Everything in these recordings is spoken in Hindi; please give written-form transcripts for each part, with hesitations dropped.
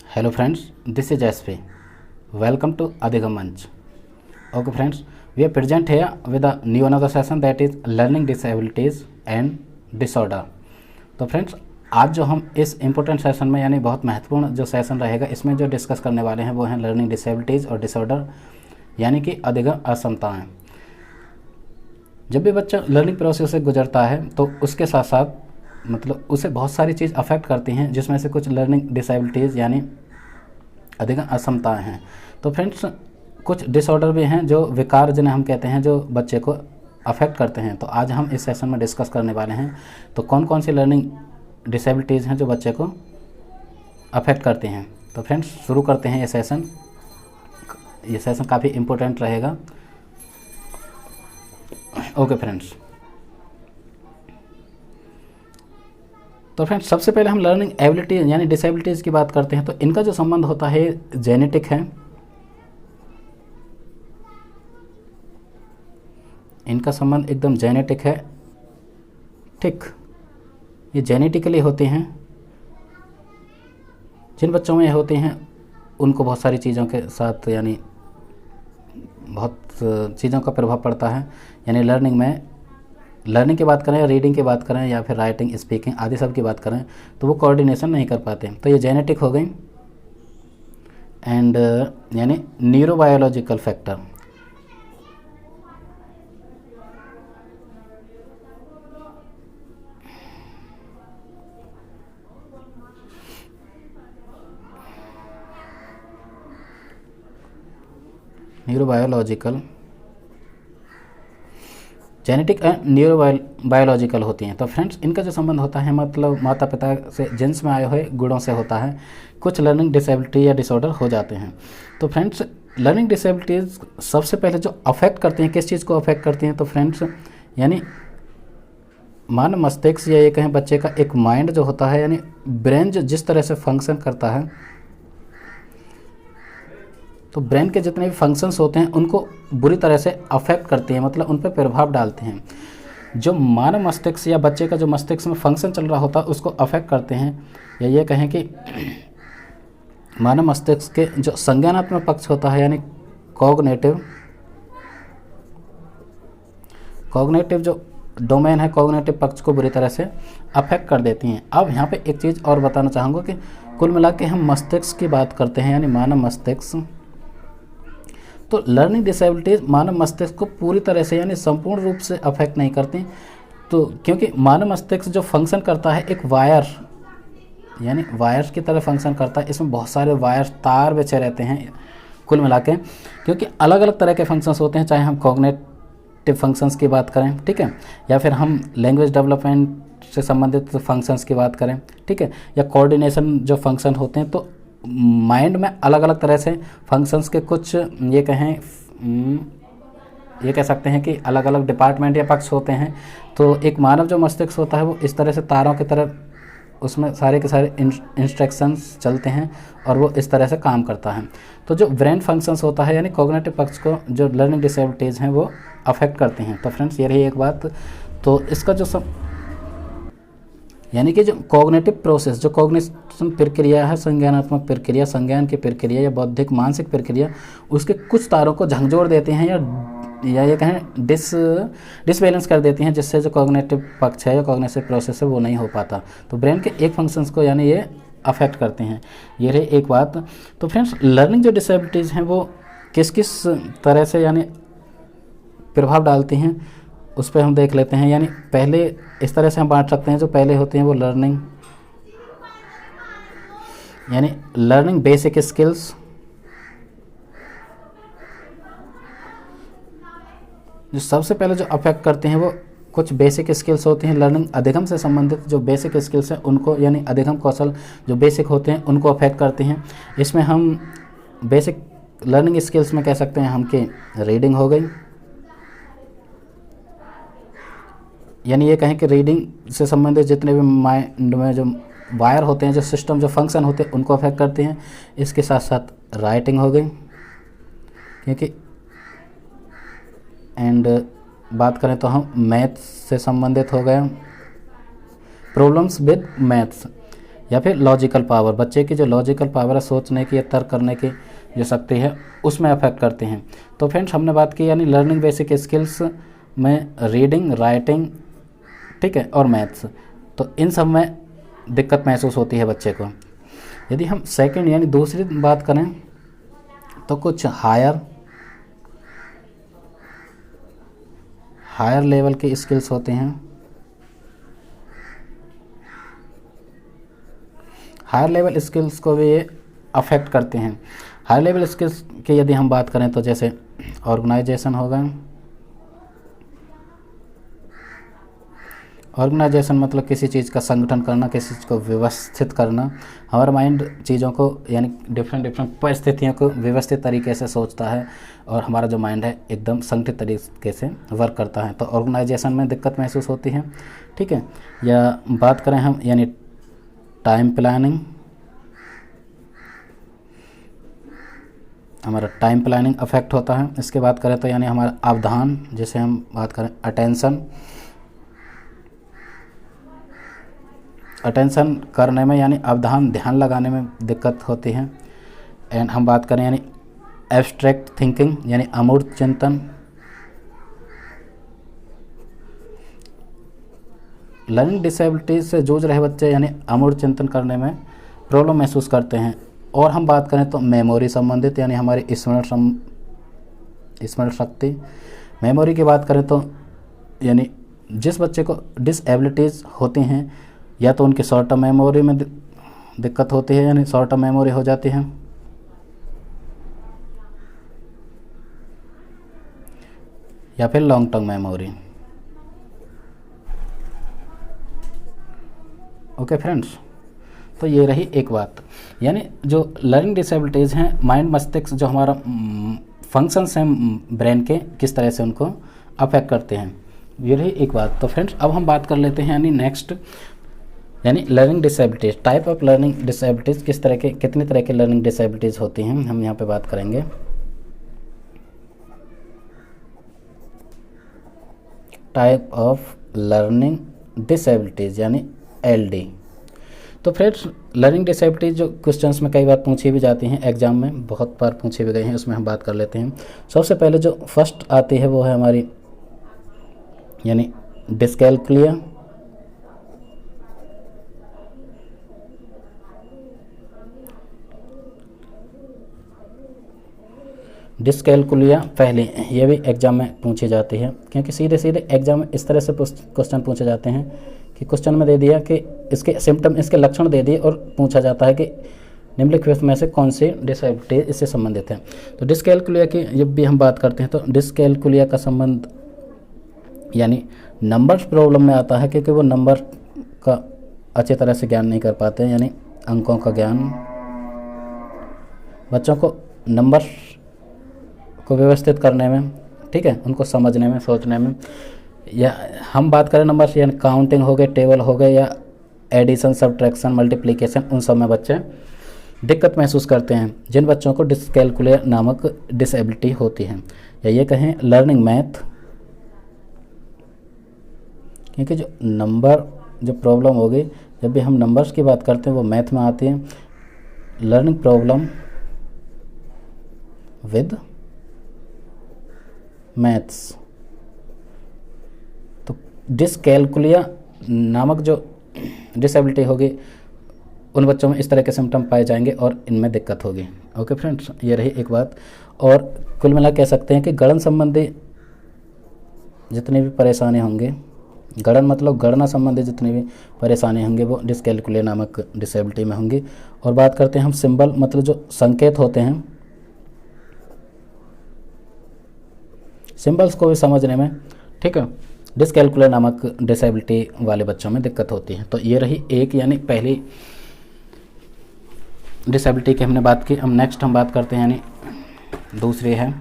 Hello friends, this is SP. Welcome to Adhigam Manch. Okay friends, we are present here with a new another session that is learning disabilities and disorder. तो फ्रेंड्स आज जो हम इस इम्पोर्टेंट सेशन में यानी बहुत महत्वपूर्ण जो सेशन रहेगा इसमें जो डिस्कस करने वाले हैं वो हैं लर्निंग डिसेबिलिटीज़ और डिसऑर्डर यानी कि अधिगम असमताएँ। जब भी बच्चा लर्निंग प्रोसेस से गुजरता है तो उसके साथ साथ मतलब उसे बहुत सारी चीज़ अफेक्ट करती हैं, जिसमें से कुछ लर्निंग डिसेबिलिटीज़ यानी अधिगम असमताएँ हैं। तो फ्रेंड्स कुछ डिसऑर्डर भी हैं जो विकार जिन्हें हम कहते हैं जो बच्चे को अफेक्ट करते हैं। तो आज हम इस सेशन में डिस्कस करने वाले हैं तो कौन कौन सी लर्निंग डिसेबिलिटीज़ हैं जो बच्चे को अफेक्ट करती हैं। तो फ्रेंड्स शुरू करते हैं ये सेशन काफ़ी इम्पोर्टेंट रहेगा। ओके फ्रेंड्स, तो फ्रेंड्स सबसे पहले हम लर्निंग एबिलिटी यानी डिसेबिलिटीज़ की बात करते हैं। तो इनका जो संबंध होता है जेनेटिक है। इनका संबंध एकदम जेनेटिक है, ठीक। ये जेनेटिकली होते हैं। जिन बच्चों में होते हैं उनको बहुत सारी चीज़ों के साथ यानी बहुत चीज़ों का प्रभाव पड़ता है। यानी लर्निंग की बात करें या रीडिंग की बात करें या फिर राइटिंग स्पीकिंग आदि सब की बात करें तो वो कोऑर्डिनेशन नहीं कर पाते। तो ये जेनेटिक हो गई। एंड यानी neurobiological factor, neurobiological genetic and neurobiological होती हैं। तो फ्रेंड्स इनका जो संबंध होता है मतलब माता पिता से जीन्स में आए हुए गुणों से होता है। कुछ लर्निंग डिसेबिलिटी या डिसऑर्डर हो जाते हैं। तो फ्रेंड्स लर्निंग डिसेबिलिटीज़ सबसे पहले जो अफेक्ट करती हैं, किस चीज़ को अफेक्ट करती हैं तो फ्रेंड्स यानी मानव मस्तिष्क या ये कहें बच्चे का एक माइंड जो होता है यानी ब्रेन जो जिस तरह से फंक्शन करता है, तो ब्रेन के जितने भी फंक्शंस होते हैं उनको बुरी तरह से अफेक्ट करती हैं, मतलब उन पर प्रभाव डालते हैं। जो मानव मस्तिष्क या बच्चे का जो मस्तिष्क में फंक्शन चल रहा होता है उसको अफेक्ट करते हैं। या ये कहें कि मानव मस्तिष्क के जो संज्ञानात्मक पक्ष होता है यानी कॉग्निटिव जो डोमेन है, कॉग्निटिव पक्ष को बुरी तरह से अफेक्ट कर देती हैं। अब यहाँ पे एक चीज़ और बताना चाहूँगा कि कुल मिला के हम मस्तिष्क की बात करते हैं यानी मानव मस्तिष्क। तो लर्निंग डिसेबिलिटीज़ मानव मस्तिष्क को पूरी तरह से यानी संपूर्ण रूप से अफेक्ट नहीं करती। तो क्योंकि मानव मस्तिष्क जो फंक्शन करता है एक वायर यानी वायर की तरह फंक्शन करता है। इसमें बहुत सारे वायर तार बिछे रहते हैं कुल मिला के, क्योंकि अलग अलग तरह के फंक्शंस होते हैं। चाहे हम कॉग्निटिव फंक्शंस की बात करें, ठीक है, या फिर हम लैंग्वेज डेवलपमेंट से संबंधित फंक्शंस की बात करें, ठीक है, या कोऑर्डिनेशन जो फंक्शन होते हैं। तो माइंड में अलग अलग तरह से फंक्शंस के कुछ ये कह सकते हैं कि अलग अलग डिपार्टमेंट या पक्ष होते हैं। तो एक मानव जो मस्तिष्क होता है वो इस तरह से तारों की तरह उसमें सारे के सारे इंस्ट्रक्शंस चलते हैं और वो इस तरह से काम करता है। तो जो ब्रेन फंक्शंस होता है यानी कॉग्निटिव पक्ष को जो लर्निंग डिसेबिलिटीज़ हैं वो अफेक्ट करती हैं। तो फ्रेंड्स ये रही एक बात। तो इसका जो यानी कि जो कॉग्निटिव प्रोसेस, जो कॉग्निशन प्रक्रिया है, संज्ञानात्मक प्रक्रिया, संज्ञान की प्रक्रिया या बौद्धिक मानसिक प्रक्रिया, उसके कुछ तारों को झकझोर देते हैं या ये कहें डिसबैलेंस कर देती हैं, जिससे जो कॉग्निटिव पक्ष है या कॉग्निटिव प्रोसेस है वो नहीं हो पाता। तो ब्रेन के एक फंक्शंस को यानी ये अफेक्ट करते हैं। ये रही एक बात। तो फ्रेंड्स लर्निंग जो डिसेबिलिटीज़ हैं वो किस किस तरह से यानी प्रभाव डालती हैं उस पर हम देख लेते हैं। यानी पहले इस तरह से हम बांट सकते हैं। जो पहले होते हैं वो लर्निंग बेसिक स्किल्स, जो सबसे पहले जो अफेक्ट करते हैं वो कुछ बेसिक स्किल्स होती हैं। लर्निंग अधिगम से संबंधित जो बेसिक स्किल्स हैं उनको यानी अधिगम कौशल जो बेसिक होते हैं उनको अफेक्ट करते हैं। इसमें हम बेसिक लर्निंग स्किल्स में कह सकते हैं हम कि रीडिंग हो गई, यानी ये कहें कि रीडिंग से संबंधित जितने भी माइंड में जो वायर होते हैं, जो सिस्टम, जो फंक्शन होते हैं उनको अफेक्ट करते हैं। इसके साथ साथ राइटिंग हो गई, क्योंकि एंड बात करें तो हम मैथ्स से संबंधित हो गए, प्रॉब्लम्स विद मैथ्स, या फिर लॉजिकल पावर, बच्चे की जो लॉजिकल पावर है, सोचने की या तर्क करने की जो शक्ति है, उसमें अफेक्ट करते हैं। तो फ्रेंड्स हमने बात की यानी लर्निंग बेसिक स्किल्स में रीडिंग, राइटिंग, ठीक है, और मैथ्स, तो इन सब में दिक्कत महसूस होती है बच्चे को। यदि हम सेकंड यानी दूसरी बात करें तो कुछ हायर लेवल के स्किल्स होते हैं। हायर लेवल स्किल्स को भी ये अफेक्ट करते हैं। हायर लेवल स्किल्स की यदि हम बात करें तो जैसे ऑर्गेनाइजेशन होगा। ऑर्गेनाइजेशन मतलब किसी चीज़ का संगठन करना, किसी चीज़ को व्यवस्थित करना। हमारा माइंड चीज़ों को यानी डिफरेंट परिस्थितियों को व्यवस्थित तरीके से सोचता है और हमारा जो माइंड है एकदम संगठित तरीके से वर्क करता है। तो ऑर्गेनाइजेशन में दिक्कत महसूस होती है, ठीक है। या बात करें हम यानी टाइम प्लानिंग, हमारा टाइम प्लानिंग अफेक्ट होता है। इसके बात करें तो यानी हमारा अवधान, जैसे हम बात करें अटेंशन करने में यानी अवधान, ध्यान लगाने में दिक्कत होती है। एंड हम बात करें यानी एब्स्ट्रैक्ट थिंकिंग यानी अमूर्त चिंतन। लर्निंग डिसेबिलिटीज से जूझ रहे बच्चे यानी अमूर्त चिंतन करने में प्रॉब्लम महसूस करते हैं। और हम बात करें तो मेमोरी संबंधित यानी हमारी स्मरण शक्ति। मेमोरी की बात करें तो यानी जिस बच्चे को डिसेबिलिटीज़ होती हैं या तो उनकी शॉर्ट टर्म मेमोरी में दिक्कत होती है यानी शॉर्ट टर्म मेमोरी हो जाती है, या फिर long term memory. Okay friends, तो ये रही एक बात, यानी जो लर्निंग डिसेबिलिटीज़ हैं, माइंड मस्तिष्क जो हमारा फंक्शंस हैं ब्रेन के, किस तरह से उनको अफेक्ट करते हैं, ये रही एक बात। तो फ्रेंड्स अब हम बात कर लेते हैं यानी नेक्स्ट यानी learning disabilities, type of learning disabilities, किस तरह के, कितनी तरह के लर्निंग डिसेबिलिटीज़ होती हैं, हम यहाँ पे बात करेंगे। टाइप ऑफ लर्निंग डिसेबिलिटीज़ यानी LD। तो फ्रेंड्स लर्निंग डिसेबिलिटीज जो क्वेश्चंस में कई बार पूछी भी जाती हैं, एग्जाम में बहुत बार पूछे भी गए हैं, उसमें हम बात कर लेते हैं। सबसे पहले जो फर्स्ट आती है वो है हमारी यानी डिस्कैल्कुलिया। डिस्कैल्कुलिया पहले ये भी एग्जाम में पूछी जाती है, क्योंकि सीधे सीधे एग्जाम में इस तरह से क्वेश्चन पूछे जाते हैं कि क्वेश्चन में दे दिया कि इसके सिम्टम, इसके लक्षण दे दिए और पूछा जाता है कि निम्नलिखित में से कौन सी डिसेबिलिटी इससे संबंधित है। तो डिस्कैल्कुलिया की जब भी हम बात करते हैं तो डिस्कैल्कुलिया का संबंध यानी नंबर्स प्रॉब्लम में आता है, क्योंकि वो नंबर का अच्छी तरह से ज्ञान नहीं कर पाते हैं, यानी अंकों का ज्ञान। बच्चों को नंबर को व्यवस्थित करने में, ठीक है, उनको समझने में, सोचने में, या हम बात करें नंबर यानी काउंटिंग हो गए, टेबल हो गए, या एडिशन, सब्ट्रैक्शन, मल्टीप्लिकेशन, उन सब में बच्चे दिक्कत महसूस करते हैं, जिन बच्चों को डिस्कैल्कुलिया नामक डिसेबिलिटी होती है। या ये कहें लर्निंग मैथ, क्योंकि जो नंबर जो प्रॉब्लम होगी, जब भी हम नंबर्स की बात करते हैं वो मैथ में आती है। Learning problem with maths. तो डिस्कैल्कुलिया नामक जो डिसेबिलिटी होगी, उन बच्चों में इस तरह के सिम्टम पाए जाएंगे और इनमें दिक्कत होगी। ओके फ्रेंड्स, ये रही एक बात। और कुल मिला कह सकते हैं कि गणन संबंधी जितनी भी परेशानी होंगी, गणन मतलब गणना संबंधी जितनी भी परेशानी होंगी वो डिस्कैल्कुलिया नामक डिसेबिलिटी में होंगी। और बात करते हैं हम सिंबल मतलब जो संकेत होते हैं, सिंबल्स को भी समझने में, ठीक है, डिस्कैल्कुलिया नामक डिसेबिलिटी वाले बच्चों में दिक्कत होती है। तो ये रही एक यानी पहली डिसेबिलिटी की हमने बात की। अब नेक्स्ट हम बात करते हैं यानी दूसरी है,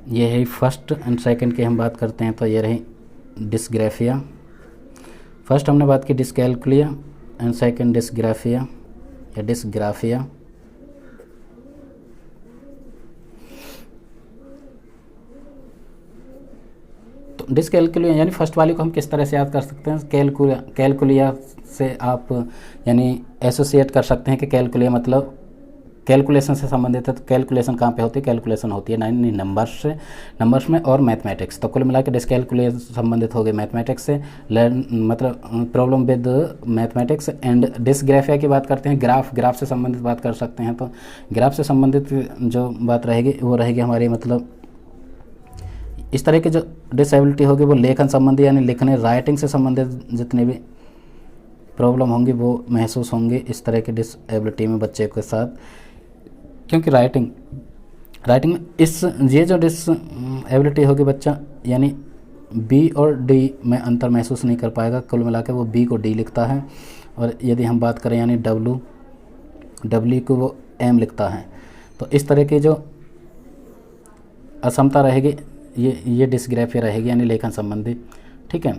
ये है फर्स्ट एंड सेकंड की हम बात करते हैं। तो ये रही डिस्ग्राफिया। फर्स्ट हमने बात की डिस्कैल्कुलिया एंड सेकंड डिस्ग्राफिया या डिस्ग्राफिया। डिस्कैल्कुलिया यानी फर्स्ट वाली को हम किस तरह से याद कर सकते हैं, कैलकुलिया से आप यानी एसोसिएट कर सकते हैं कि मतलब कैलकुलेशन से संबंधित है। तो कैलकुलेशन कहाँ पे होती है? कैलकुलेशन होती है नंबर्स में और मैथमेटिक्स। तो कुल मिला के डिसकैलकुलेशन संबंधित हो गए मैथमेटिक्स से, मतलब problem with mathematics. And dysgraphia की बात करते हैं, ग्राफ से संबंधित बात कर सकते हैं। तो ग्राफ से संबंधित जो बात रहेगी वो रहेगी हमारी मतलब इस तरह की जो डिसेबिलिटी होगी वो लेखन संबंधी यानी लिखने राइटिंग से संबंधित जितने भी प्रॉब्लम होंगी वो महसूस होंगे इस तरह की डिसेबिलिटी में बच्चे के साथ। क्योंकि राइटिंग में ये जो डिसेबिलिटी होगी बच्चा यानी बी और डी में अंतर महसूस नहीं कर पाएगा। कुल मिला के वो बी को डी लिखता है, और यदि हम बात करें यानी डब्ल्यू को वो एम लिखता है। तो इस तरह की जो असमता रहेगी ये डिसग्राफिया रहेगी यानी लेखन संबंधी। ठीक है,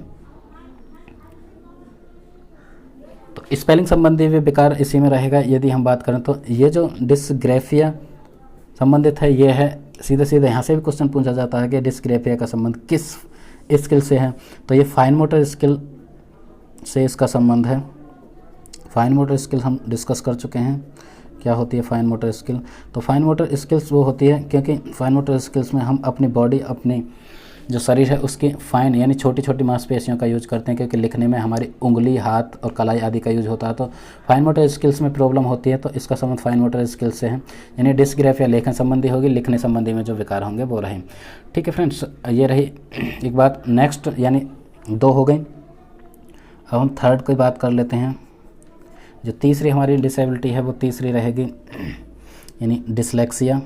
तो स्पेलिंग संबंधी भी विकार इसी में रहेगा। यदि हम बात करें तो ये जो डिसग्राफिया संबंधित है ये है सीधे यहाँ से भी क्वेश्चन पूछा जाता है कि डिसग्राफिया का संबंध किस स्किल से है। तो ये फाइन मोटर स्किल से इसका संबंध है। फाइन मोटर स्किल हम डिस्कस कर चुके हैं, क्या होती है फाइन मोटर स्किल। तो फाइन मोटर स्किल्स वो होती है क्योंकि फाइन मोटर स्किल्स में हम अपनी बॉडी, अपनी जो शरीर है उसकी फाइन यानी छोटी छोटी मांसपेशियों का यूज करते हैं, क्योंकि लिखने में हमारी उंगली, हाथ और कलाई आदि का यूज होता है। तो फाइन मोटर स्किल्स में प्रॉब्लम होती है तो इसका संबंध फाइन मोटर स्किल्स से है। यानी डिसग्राफिया लेखन संबंधी होगी, लिखने संबंधी में जो विकार होंगे वो रहे। ठीक है फ्रेंड्स, ये रही एक बात। नेक्स्ट यानी 2 हो गई। अब हम थर्ड की बात कर लेते हैं। जो तीसरी हमारी डिसेबिलिटी है वो तीसरी रहेगी यानी डिसलेक्सिया,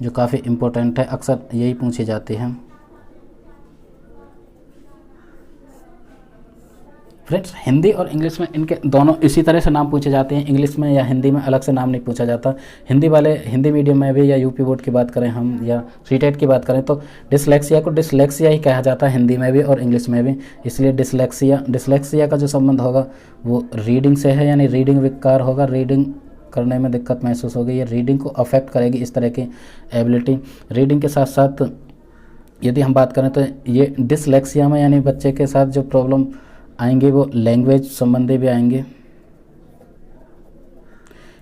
जो काफ़ी इम्पोर्टेंट है, अक्सर यही पूछी जाती है। फ्रेंड्स, हिंदी और इंग्लिश में इनके दोनों इसी तरह से नाम पूछे जाते हैं। इंग्लिश में या हिंदी में अलग से नाम नहीं पूछा जाता। हिंदी मीडियम में भी या यूपी बोर्ड की बात करें हम या सीटेट की बात करें तो डिसलेक्सिया को डिसलेक्सिया ही कहा जाता है हिंदी में भी और इंग्लिश में भी। इसलिए डिसलेक्सिया का जो संबंध होगा वो रीडिंग से है, यानी रीडिंग विकार होगा, रीडिंग करने में दिक्कत महसूस होगी। ये रीडिंग को अफेक्ट करेगी इस तरह की एबिलिटी। रीडिंग के साथ साथ यदि हम बात करें तो ये डिसलेक्सिया में यानी बच्चे के साथ जो प्रॉब्लम आएंगे वो लैंग्वेज संबंधी भी आएंगे,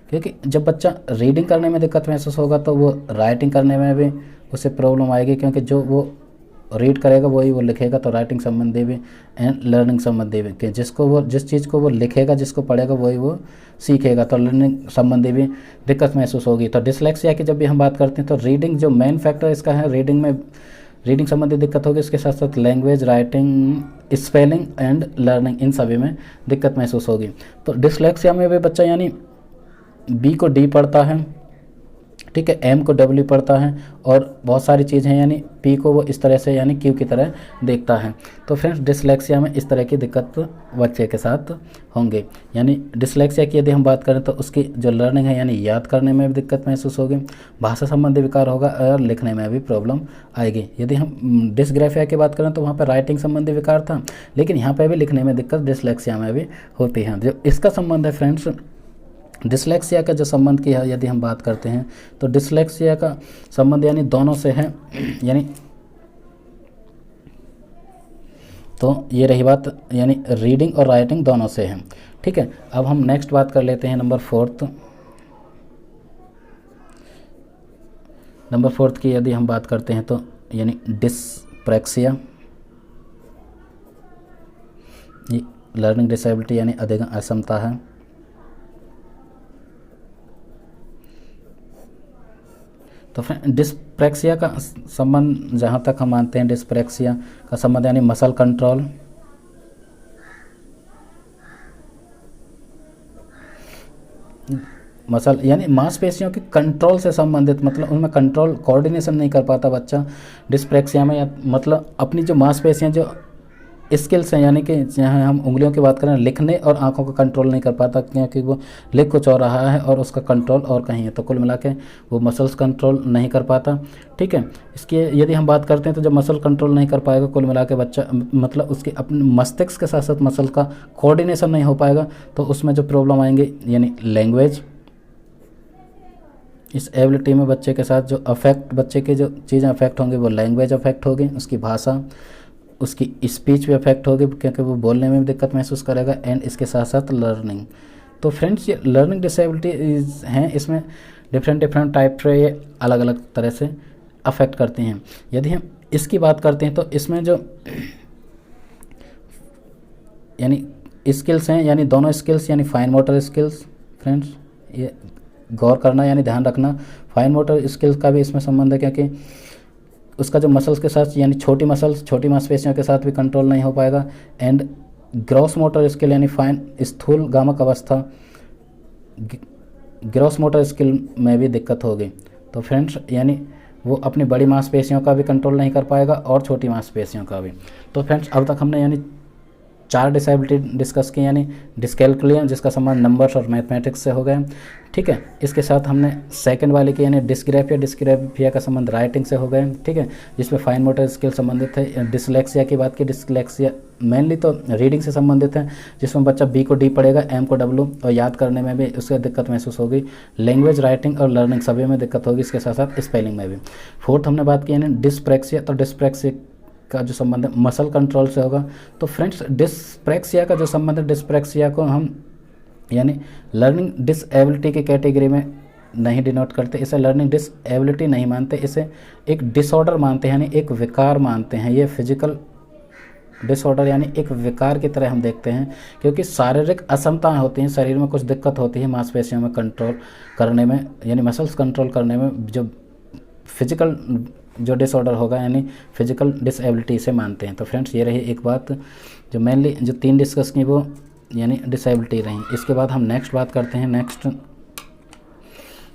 क्योंकि जब बच्चा रीडिंग करने में दिक्कत महसूस होगा तो वो राइटिंग करने में भी उसे प्रॉब्लम आएगी, क्योंकि जो वो रीड करेगा वही वो लिखेगा। तो राइटिंग संबंधी भी एंड लर्निंग संबंधी भी, कि जिस चीज़ को वो लिखेगा, जिसको पढ़ेगा वही वो सीखेगा। तो लर्निंग संबंधी भी दिक्कत महसूस होगी। तो डिसलेक्सिया की जब भी हम बात करते हैं तो रीडिंग जो मेन फैक्टर इसका है, रीडिंग संबंधी दिक्कत होगी। इसके साथ साथ language, writing, spelling and learning, इन सभी में दिक्कत महसूस होगी। तो डिसलेक्सिया में भी बच्चा यानी बी को डी पढ़ता है, ठीक है, एम को डब्ल्यू पढ़ता है और बहुत सारी चीज़ें यानी पी को वो इस तरह से यानी क्यू की तरह देखता है। तो फ्रेंड्स, डिसलेक्सिया में इस तरह की दिक्कत बच्चे के साथ होंगे। यानी डिसलेक्सिया की यदि हम बात करें तो उसकी जो लर्निंग है यानी याद करने में भी दिक्कत महसूस होगी, भाषा संबंधी विकार होगा और लिखने में भी प्रॉब्लम आएगी। यदि हम डिसग्राफिया की बात करें तो वहाँ पर राइटिंग संबंधी विकार था, लेकिन यहाँ पर भी लिखने में दिक्कत डिसलेक्सिया में भी होती है। जो इसका संबंध है फ्रेंड्स, डिसलेक्सिया का जो संबंध की है यदि हम बात करते हैं तो डिसलेक्सिया का संबंध यानी दोनों से है, यानी तो ये रही बात, यानी रीडिंग और राइटिंग दोनों से है। ठीक है, अब हम नेक्स्ट बात कर लेते हैं नंबर फोर्थ की यदि हम बात करते हैं तो यानी डिस्प्रैक्सिया, ये लर्निंग डिसेबिलिटी यानी अधिगम असमता है। तो फिर डिस्प्रैक्सिया का संबंध जहाँ तक हम मानते हैं, डिस्प्रैक्सिया का संबंध यानी मसल कंट्रोल, यानी मांसपेशियों के कंट्रोल से संबंधित, मतलब उनमें कंट्रोल कोऑर्डिनेशन नहीं कर पाता बच्चा डिस्प्रैक्सिया में। या मतलब अपनी जो मांसपेशियाँ जो स्किल्स हैं, यानी कि जहाँ हम उंगलियों की बात करें, लिखने और आंखों का कंट्रोल नहीं कर पाता, क्योंकि वो लिख कुछ और रहा है और उसका कंट्रोल और कहीं है। तो कुल मिला के वो मसल्स कंट्रोल नहीं कर पाता। ठीक है, इसकी यदि हम बात करते हैं तो जब मसल कंट्रोल नहीं कर पाएगा कुल मिला के बच्चा, मतलब उसके अपने मस्तिष्क के साथ साथ मसल का कोऑर्डिनेशन नहीं हो पाएगा, तो उसमें जो प्रॉब्लम आएंगे यानी लैंग्वेज, इस एबिलिटी में बच्चे के साथ जो अफेक्ट, बच्चे के जो चीज़ें अफेक्ट होंगी वो लैंग्वेज अफेक्ट होगी, उसकी भाषा, उसकी स्पीच भी अफेक्ट होगी क्योंकि वो बोलने में भी दिक्कत महसूस करेगा, एंड इसके साथ साथ लर्निंग। तो फ्रेंड्स ये लर्निंग डिसेबिलिटीज़ हैं, इसमें डिफरेंट टाइप से ये अलग अलग तरह से अफेक्ट करती हैं। यदि हम इसकी बात करते हैं तो इसमें जो यानी स्किल्स हैं, यानी दोनों स्किल्स यानी फाइन मोटर स्किल्स, फ्रेंड्स ये गौर करना यानी ध्यान रखना, फाइन मोटर स्किल्स का भी इसमें संबंध है क्योंकि उसका जो मसल्स के साथ यानी छोटी मसल्स छोटी मांसपेशियों के साथ भी कंट्रोल नहीं हो पाएगा, एंड ग्रॉस मोटर स्किल यानी फाइन स्थूल गामक अवस्था, ग्रॉस मोटर स्किल में भी दिक्कत होगी। तो फ्रेंड्स यानी वो अपनी बड़ी मांसपेशियों का भी कंट्रोल नहीं कर पाएगा और छोटी मांसपेशियों का भी। तो फ्रेंड्स अब तक हमने यानी 4 डिसेबिलिटी डिस्कस की, यानी डिस्कैल्कुलिया जिसका संबंध नंबर्स और मैथमेटिक्स से हो गया, ठीक है। इसके साथ हमने सेकंड वाले की यानी डिस्ग्राफिया का संबंध राइटिंग से हो गया, ठीक है, जिसमें फाइन मोटर स्किल संबंधित है। डिसलेक्सिया की बात की, डिसलेक्सिया मेनली तो रीडिंग से संबंधित है, जिसमें बच्चा बी को डी पढ़ेगा, एम को डब्ल्यू, और याद करने में भी उससे दिक्कत महसूस होगी। लैंग्वेज, राइटिंग और लर्निंग सभी में दिक्कत होगी, इसके साथ साथ स्पेलिंग में भी। फोर्थ हमने बात की यानी डिस्प्रैक्सिया, तो डिस्प्रैक्सिया का जो संबंध है मसल कंट्रोल से होगा। तो फ्रेंड्स डिस्प्रैक्सिया का जो संबंध है, डिस्प्रैक्सिया को हम यानी लर्निंग डिसेबिलिटी की कैटेगरी में नहीं डिनोट करते, इसे लर्निंग डिसेबिलिटी नहीं मानते, इसे एक डिसऑर्डर मानते हैं, यानी एक विकार मानते हैं। ये फिजिकल डिसऑर्डर यानी एक विकार की तरह हम देखते हैं, क्योंकि शारीरिक असमताएं होती हैं, शरीर में कुछ दिक्कत होती है मांसपेशियों में कंट्रोल करने में, यानी मसल्स कंट्रोल करने में। जो फिजिकल जो डिसऑर्डर होगा यानी फिजिकल डिसेबिलिटी से मानते हैं। तो फ्रेंड्स ये रही एक बात जो मेनली जो 3 डिस्कस की वो यानी डिसेबिलिटी रही। इसके बाद हम नेक्स्ट बात करते हैं। नेक्स्ट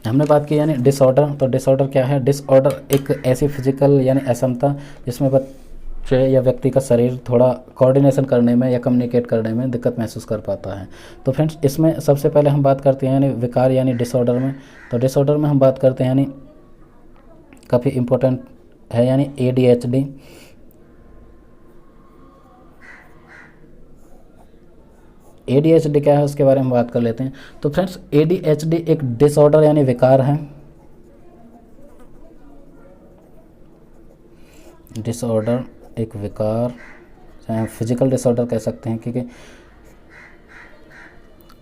हमने बात की यानी डिसऑर्डर। तो डिसऑर्डर क्या है? डिसऑर्डर एक ऐसी फिजिकल यानी असमता जिसमें बच्चे या व्यक्ति का शरीर थोड़ा कोऑर्डिनेशन करने में या कम्युनिकेट करने में दिक्कत महसूस कर पाता है। तो फ्रेंड्स इसमें सबसे पहले हम बात करते हैं यानी विकार यानी डिसऑर्डर में। तो डिसऑर्डर में हम बात करते हैं यानी काफ़ी इम्पोर्टेंट है यानी ADHD। ADHD क्या है उसके बारे में बात कर लेते हैं। तो फ्रेंड्स ADHD एक डिसऑर्डर यानी विकार है। डिसऑर्डर एक विकार, चाहे फिजिकल डिसऑर्डर कह सकते हैं, क्योंकि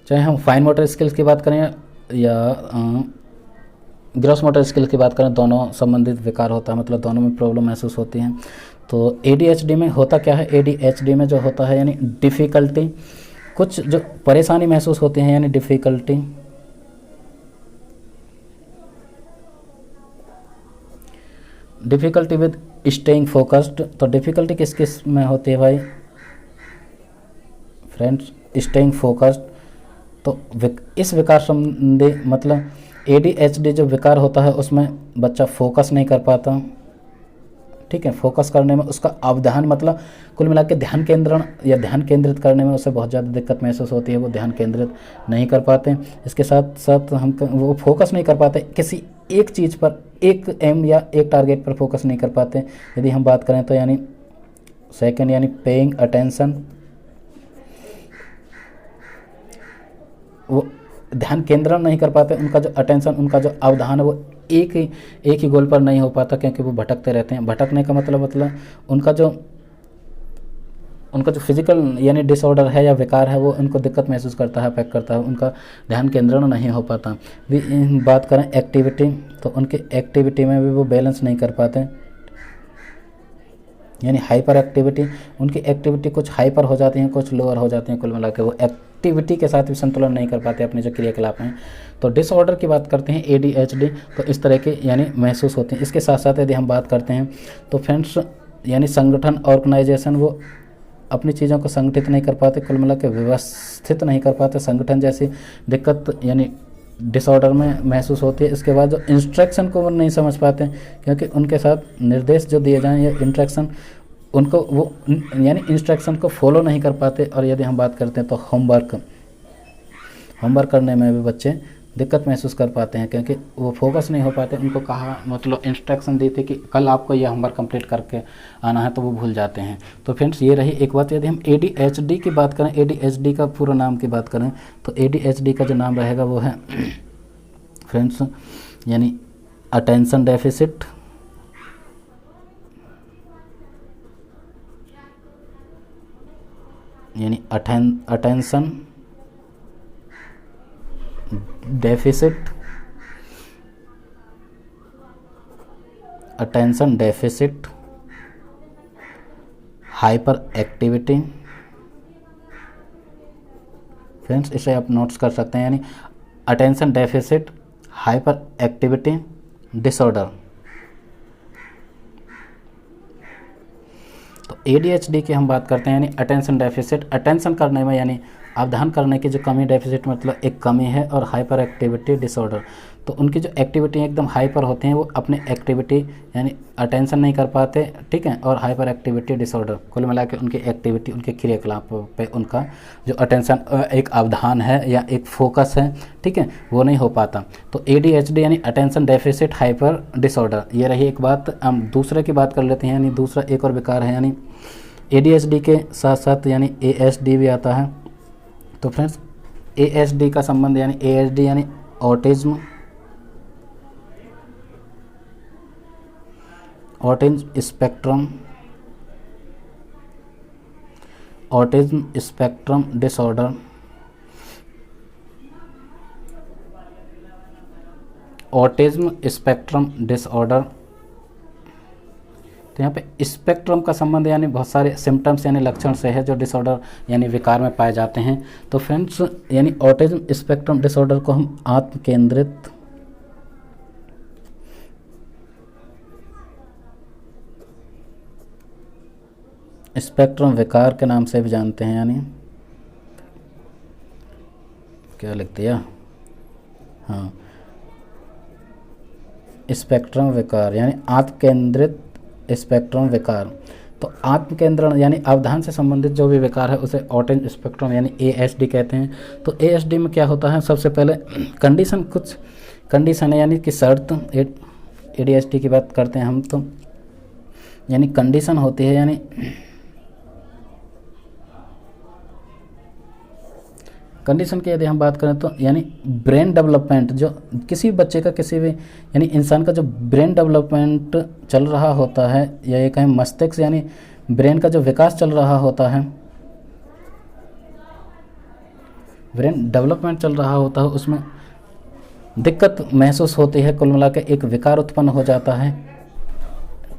चाहे हम फाइन मोटर स्किल्स की बात करें या ग्रॉस मोटर स्किल की बात करें, दोनों संबंधित विकार होता है, मतलब दोनों में प्रॉब्लम महसूस होती है। तो ADHD में होता क्या है? ADHD में जो होता है यानी डिफ़िकल्टी, कुछ जो परेशानी महसूस होती है यानी difficulty, difficulty with staying focused. तो डिफ़िकल्टी किस किस में होती है भाई फ्रेंड्स? Staying focused. तो इस विकार संबंधी मतलब ADHD जो विकार होता है उसमें बच्चा फोकस नहीं कर पाता, ठीक है। फोकस करने में उसका अवधान मतलब कुल मिला के ध्यान केंद्रण या ध्यान केंद्रित करने में उसे बहुत ज़्यादा दिक्कत महसूस होती है, वो ध्यान केंद्रित नहीं कर पाते। इसके साथ साथ वो फोकस नहीं कर पाते किसी एक चीज़ पर, एक एम या एक टारगेट पर फोकस नहीं कर पाते। यदि हम बात करें तो यानी सेकंड यानी पेइंग अटेंशन, वो ध्यान केंद्रण नहीं कर पाते, उनका जो अटेंशन, उनका जो अवधान है वो एक ही गोल पर नहीं हो पाता, क्योंकि वो भटकते रहते हैं। भटकने का मतलब उनका जो फिजिकल यानी डिसऑर्डर है या विकार है वो उनको दिक्कत महसूस करता है, अफेक्ट करता है, उनका ध्यान केंद्रण नहीं हो पाता। बात करें एक्टिविटी, तो उनकी एक्टिविटी में भी वो बैलेंस नहीं कर पाते, यानी हाइपर एक्टिविटी, उनकी एक्टिविटी कुछ हाइपर हो जाती हैं, कुछ लोअर हो जाती हैं, कुल मिला के वो एक्टिविटी के साथ भी संतुलन नहीं कर पाते अपने जो क्रियाकलाप हैं। तो डिसऑर्डर की बात करते हैं ADHD, तो इस तरह के यानी महसूस होते हैं। इसके साथ साथ यदि हम बात करते हैं तो फ्रेंड्स यानी संगठन, ऑर्गेनाइजेशन, वो अपनी चीज़ों को संगठित नहीं कर पाते, कुल मिला के व्यवस्थित नहीं कर पाते, संगठन जैसी दिक्कत यानी डिसऑर्डर में महसूस होती है। इसके बाद जो इंस्ट्रक्शन को वो नहीं समझ पाते, क्योंकि उनके साथ निर्देश जो दिए जाएँ या इंस्ट्रक्शन उनको वो यानी इंस्ट्रक्शन को फॉलो नहीं कर पाते। और यदि हम बात करते हैं तो होमवर्क करने में भी बच्चे दिक्कत महसूस कर पाते हैं, क्योंकि वो फोकस नहीं हो पाते। उनको कहा मतलब इंस्ट्रक्शन दी थी कि कल आपको यह होमवर्क कंप्लीट करके आना है, तो वो भूल जाते हैं। तो फ्रेंड्स ये रही एक बात। यदि हम ADHD की बात करें, ADHD का पूरा नाम की बात करें तो ADHD का जो नाम रहेगा वो है फ्रेंड्स यानी अटेंशन डेफिसिट यानी attention deficit hyper activity. Friends इसे आप नोट्स कर सकते हैं, यानी attention deficit hyper activity disorder. तो ADHD की हम बात करते हैं, यानी अटेंशन डेफिसिट, अटेंशन करने में यानी अवधान करने की जो कमी, डेफिसिट मतलब एक कमी है, और हाइपर एक्टिविटी डिसऑर्डर, तो उनकी जो एक्टिविटी एकदम हाइपर होती हैं, वो अपने एक्टिविटी यानी अटेंशन नहीं कर पाते, ठीक है, और हाइपर एक्टिविटी डिसऑर्डर, कुल मिला के उनकी एक्टिविटी, उनके क्रियाकलाप पे उनका जो अटेंशन एक अवधान है या एक फोकस है, ठीक है, वो नहीं हो पाता। तो ADHD यानी अटेंशन डेफिसिट हाइपर डिसऑर्डर, ये रही एक बात। हम दूसरे की बात कर लेते हैं, यानी दूसरा एक और विकार है, यानी ADHD के साथ साथ यानी ASD भी आता है। तो फ्रेंड्स ASD का संबंध यानी ASD यानी autism spectrum disorder, autism spectrum disorder. तो यहाँ पे स्पेक्ट्रम का संबंध यानी बहुत सारे सिम्टम्स यानी लक्षण से है जो डिसऑर्डर यानी विकार में पाए जाते हैं। तो फ्रेंड्स यानी ऑटिज्म स्पेक्ट्रम डिसऑर्डर को हम आत्म केंद्रित स्पेक्ट्रम विकार के नाम से भी जानते हैं, यानी क्या लिख दिया, हाँ, स्पेक्ट्रम विकार यानी आत्म केंद्रित स्पेक्ट्रम विकार। तो आत्म केंद्रण यानी अवधान से संबंधित जो भी विकार है उसे ऑटिज्म स्पेक्ट्रम यानी ASD कहते हैं। तो ASD में क्या होता है, सबसे पहले कंडीशन, कुछ कंडीशन है यानी कि शर्त, ADHD की बात करते हैं हम, तो यानी कंडीशन होती है, यानी कंडीशन की यदि हम बात करें तो यानी ब्रेन डेवलपमेंट, जो किसी बच्चे का, किसी भी यानी इंसान का जो ब्रेन डेवलपमेंट चल रहा होता है, या ये कहें मस्तिष्क यानी ब्रेन का जो विकास चल रहा होता है, ब्रेन डेवलपमेंट चल रहा होता है, उसमें दिक्कत महसूस होती है, कुल मिला के एक विकार उत्पन्न हो जाता है,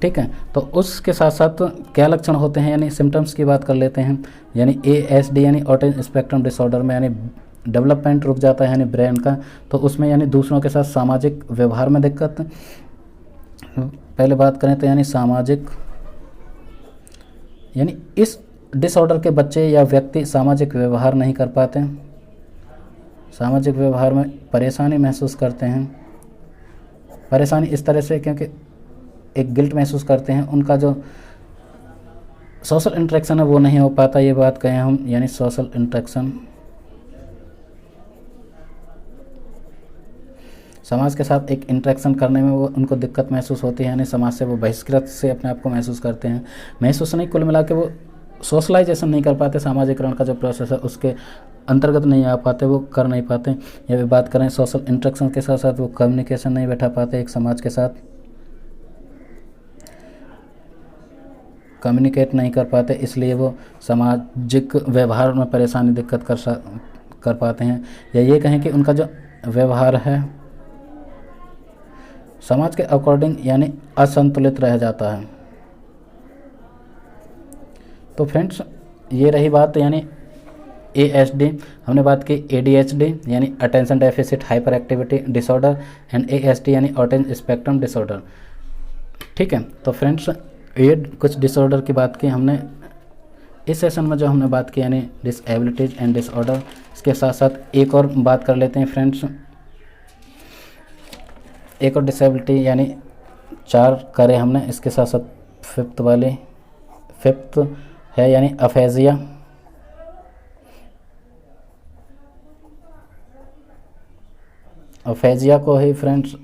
ठीक है। तो उसके साथ साथ क्या लक्षण होते हैं, यानी सिम्टम्स की बात कर लेते हैं। यानी ASD यानी ऑटिज्म स्पेक्ट्रम डिसऑर्डर में यानी डेवलपमेंट रुक जाता है यानी ब्रेन का, तो उसमें यानी दूसरों के साथ सामाजिक व्यवहार में दिक्कत। पहले बात करें तो यानी सामाजिक, यानी इस डिसऑर्डर के बच्चे या व्यक्ति सामाजिक व्यवहार नहीं कर पाते, सामाजिक व्यवहार में परेशानी महसूस करते हैं। परेशानी इस तरह से क्योंकि एक गिल्ट महसूस करते हैं, उनका जो सोशल इंटरेक्शन है वो नहीं हो पाता, ये बात कहें हम, यानी सोशल इंटरेक्शन, समाज के साथ एक इंटरेक्शन करने में वो उनको दिक्कत महसूस होती है, यानी समाज से वो बहिष्कृत से अपने आप को महसूस करते हैं। महसूस नहीं, कुल मिला के वो सोशलाइजेशन नहीं कर पाते, सामाजिकरण का जो प्रोसेस है उसके अंतर्गत नहीं आ पाते, वो कर नहीं पाते। या भी बात करें सोशल इंटरेक्शन के साथ साथ वो कम्युनिकेशन नहीं बैठा पाते, एक समाज के साथ कम्युनिकेट नहीं कर पाते, इसलिए वो सामाजिक व्यवहार में परेशानी दिक्कत कर पाते हैं। या ये कहें कि उनका जो व्यवहार है समाज के अकॉर्डिंग यानी असंतुलित रह जाता है। तो फ्रेंड्स ये रही बात, यानी ASD, हमने बात की ADHD यानी attention deficit hyper activity disorder, and ASD यानी ऑटिज्म स्पेक्ट्रम डिसऑर्डर, ठीक है। तो फ्रेंड्स ये कुछ डिसऑर्डर की बात की हमने इस सेशन में, जो हमने बात की यानी डिसेबिलिटीज एंड डिसऑर्डर। इसके साथ साथ एक और बात कर लेते हैं फ्रेंड्स, एक और डिसेबिलिटी यानी 4 करे हमने, इसके साथ साथ फिफ्थ है यानी अफेजिया। अफेजिया को ही फ्रेंड्स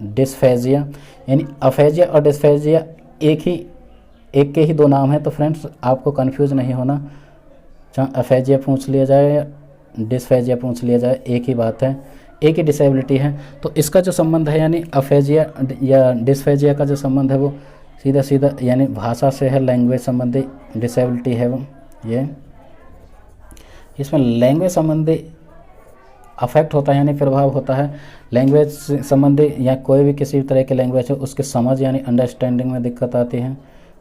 डिस्फेजिया, यानी अफेजिया और डिस्फेजिया एक के ही 2 नाम है। तो फ्रेंड्स आपको कंफ्यूज नहीं होना, चाहे अफेजिया पूछ लिया जाए या डिस्फेजिया पूछ लिया जाए, एक ही बात है, एक ही डिसेबिलिटी है। तो इसका जो संबंध है यानी अफेजिया या डिस्फेजिया का जो संबंध है वो सीधा यानी भाषा से है, लैंग्वेज संबंधी डिसेबिलिटी है वो ये। इसमें लैंग्वेज संबंधी अफेक्ट होता है यानी प्रभाव होता है, लैंग्वेज संबंधी या कोई भी किसी तरह की लैंग्वेज है उसके समझ यानी अंडरस्टैंडिंग में दिक्कत आती है,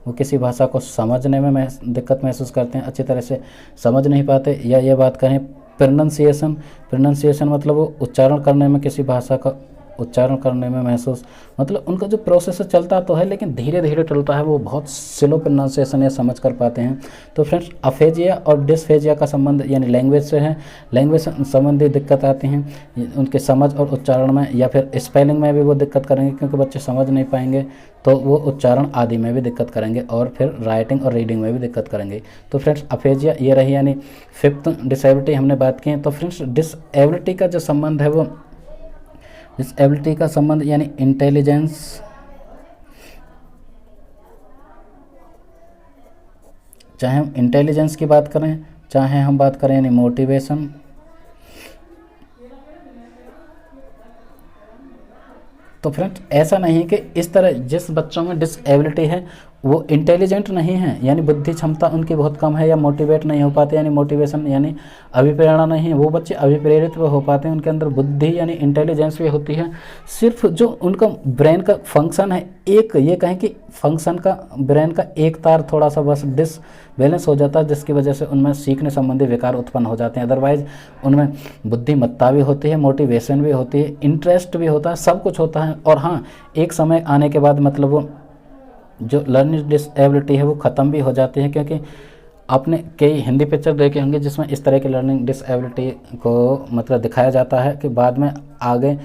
वो किसी भाषा को समझने में दिक्कत महसूस करते हैं, अच्छी तरह से समझ नहीं पाते। या ये बात करें प्रोनाउंसिएशन मतलब वो उच्चारण करने में, किसी भाषा का उच्चारण करने में महसूस, मतलब उनका जो प्रोसेस चलता तो है लेकिन धीरे धीरे चलता है, वो बहुत स्लो प्रोनाउंसिएशन या समझ कर पाते हैं। तो फ्रेंड्स अफेजिया और डिसफेजिया का संबंध यानी लैंग्वेज से है, लैंग्वेज संबंधी दिक्कत आती हैं उनके समझ और उच्चारण में, या फिर स्पेलिंग में भी वो दिक्कत करेंगे क्योंकि बच्चे समझ नहीं पाएंगे तो वो उच्चारण आदि में भी दिक्कत करेंगे, और फिर राइटिंग और रीडिंग में भी दिक्कत करेंगे। तो फ्रेंड्स अफेजिया ये रही यानी 5th डिसेबिलिटी हमने बात की है। तो फ्रेंड्स डिसेबिलिटी का जो संबंध है वो डिसेबिलिटी का संबंध यानी इंटेलिजेंस, चाहे हम इंटेलिजेंस की बात करें चाहे हम बात करें यानी मोटिवेशन, तो फ्रेंड्स ऐसा नहीं है कि इस तरह जिस बच्चों में डिसेबिलिटी है वो इंटेलिजेंट नहीं है यानी बुद्धि क्षमता उनकी बहुत कम है, या मोटिवेट नहीं हो पाते यानी मोटिवेशन यानी अभिप्रेरणा नहीं है, वो बच्चे अभिप्रेरित हो पाते हैं, उनके अंदर बुद्धि यानी इंटेलिजेंस भी होती है। सिर्फ जो उनका ब्रेन का फंक्शन है, एक ये कहें कि फंक्शन का ब्रेन का एक तार थोड़ा सा बस डिसबैलेंस हो जाता है, जिसकी वजह से उनमें सीखने संबंधी विकार उत्पन्न हो जाते हैं। अदरवाइज उनमें बुद्धिमत्ता भी होती है, मोटिवेशन भी होती है, इंटरेस्ट भी होता है, सब कुछ होता है। और हाँ, एक समय आने के बाद मतलब वो जो लर्निंग डिसेबिलिटी है वो ख़त्म भी हो जाती है, क्योंकि आपने कई हिंदी पिक्चर देखे होंगे जिसमें इस तरह की लर्निंग डिसेबिलिटी को मतलब दिखाया जाता है कि बाद में आगे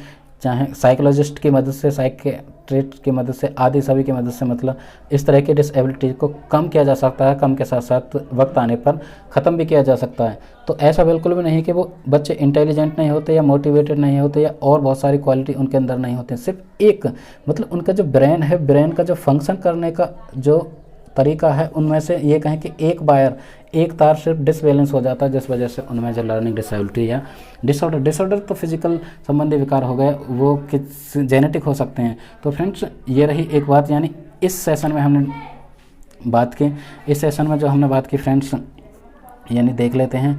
चाहे साइकोलॉजिस्ट की मदद से, साइकियाट्रिस्ट की मदद से, आदि सभी की मदद से मतलब इस तरह की डिसेबिलिटी को कम किया जा सकता है, कम के साथ साथ वक्त आने पर ख़त्म भी किया जा सकता है। तो ऐसा बिल्कुल भी नहीं कि वो बच्चे इंटेलिजेंट नहीं होते या मोटिवेटेड नहीं होते या और बहुत सारी क्वालिटी उनके अंदर नहीं होते, सिर्फ एक मतलब उनका जो ब्रेन है, ब्रेन का जो फंक्शन करने का जो तरीका है, उनमें से ये कहें कि एक तार सिर्फ डिसबैलेंस हो जाता है, जिस वजह से उनमें जो लर्निंग डिसेबिलिटी या डिसऑर्डर तो फिजिकल संबंधी विकार हो गए, वो किस जेनेटिक हो सकते हैं। तो फ्रेंड्स ये रही एक बात, यानी इस सेशन में हमने बात की, इस सेशन में जो हमने बात की फ्रेंड्स यानी देख लेते हैं,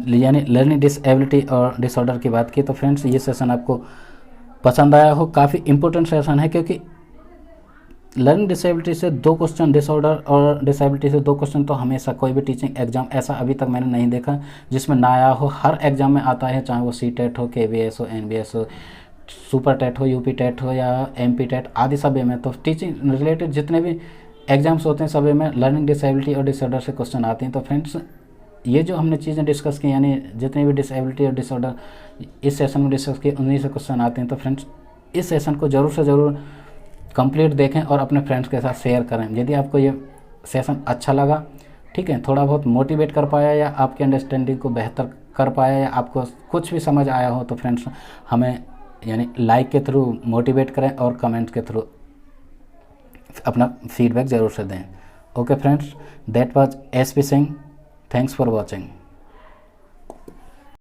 यानी लर्निंग डिसेबिलिटी और डिसऑर्डर की बात की। तो फ्रेंड्स ये सेशन आपको पसंद आया हो, काफ़ी इंपॉर्टेंट सेशन है, क्योंकि लर्निंग डिसेबिलिटी से 2 क्वेश्चन, डिसऑर्डर और डिसेबिलिटी से 2 क्वेश्चन तो हमेशा कोई भी टीचिंग एग्जाम ऐसा अभी तक मैंने नहीं देखा जिसमें ना आया हो। हर एग्जाम में आता है, चाहे वो CTET हो, KVS हो, NVS हो, सुपर टेट हो, UP टेट हो या MP टेट आदि सभी में। तो टीचिंग रिलेटेड जितने भी एग्जाम्स होते हैं सभी में लर्निंग डिसेबिलिटी और डिसऑर्डर से क्वेश्चन आते हैं। तो फ्रेंड्स ये जो हमने चीज़ें डिस्कस की, यानी जितने भी डिसेबिलिटी और डिसऑर्डर इस सेशन में डिस्कस किए उन्हीं से क्वेश्चन आते हैं। तो फ्रेंड्स इस सेशन को ज़रूर से ज़रूर कंप्लीट देखें और अपने फ्रेंड्स के साथ शेयर करें। यदि आपको ये सेशन अच्छा लगा, ठीक है, थोड़ा बहुत मोटिवेट कर पाया या आपकी अंडरस्टैंडिंग को बेहतर कर पाया या आपको कुछ भी समझ आया हो, तो फ्रेंड्स हमें यानी लाइक के थ्रू मोटिवेट करें और कमेंट के थ्रू अपना फीडबैक ज़रूर से दें। Okay friends, that was SP Singh, thanks for watching.